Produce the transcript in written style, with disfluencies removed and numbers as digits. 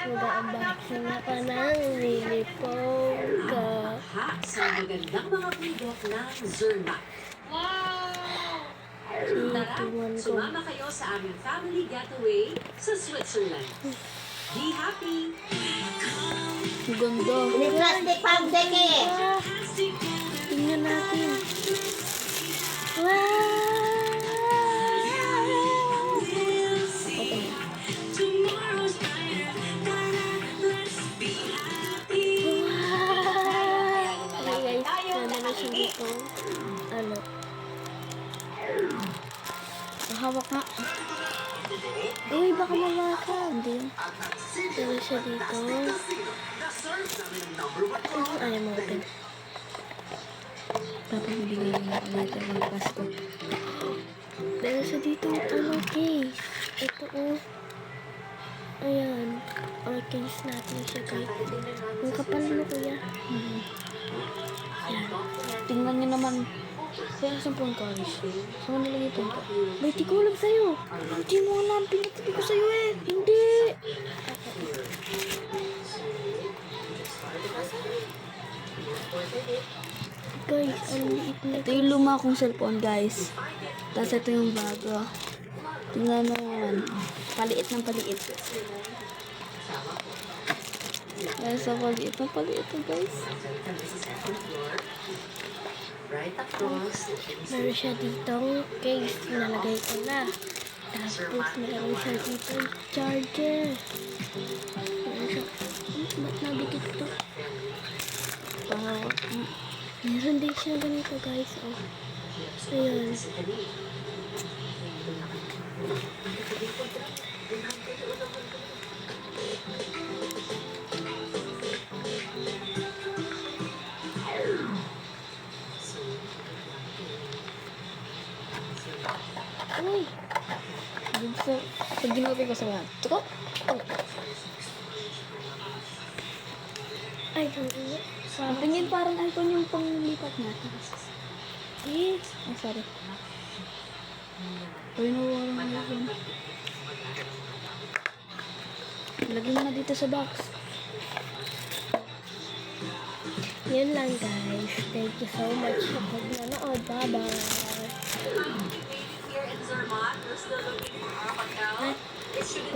Mag-unboxing ako ng Lilipong ka. Sa magandang mga bundok ng Zermatt. Tara, sumama kayo sa aming family getaway sa Switzerland. Be happy! Ganda. May plastic pang deke. Tingnan natin. Wow! Open mo. Wow! Okay guys, nandun na siya dito. Ano? Hawak nga. Uy, baka mawaka. Hindi. Dala siya dito. Ayaw mo open. Papabigay natin ng Pasko. Dala siya dito. Ano case? Ito oh. Ayan. Or case natin siya guys. Ang kapal mo kuya. Ayan. Tingnan nyo naman. Kaya saan po ang karis? Saan mo nilagay po ito? May di ko alam sa'yo. Hindi mo alam. Pinatabi ko sa'yo eh. Hindi. Guys, ang liit na Ito yung luma kong cellphone, guys. Tapos ito yung bago. Tingnan mo naman. Paliit ng paliit. Guys, so paliit ng paliit to, guys. Right across. meron siya ditong case. Nalagay ko na. Tapos meron siya ditong charger. Meron siya. Ba't nabigit to? Meron din siya ganito guys. Oh. Ayan. Uy! Pag ginupin ko sa mga, tuko! Ay, hindi. Ang tingin parang iPhone yung panglipat natin. Eh, Ay, sorry. Uy, nawawala ng iPhone. Lagyan mo na dito sa box. yun lang guys. Thank you so much sa pagnanood. Bye-bye. Here in Zermatt, we're still looking for our hotel. It should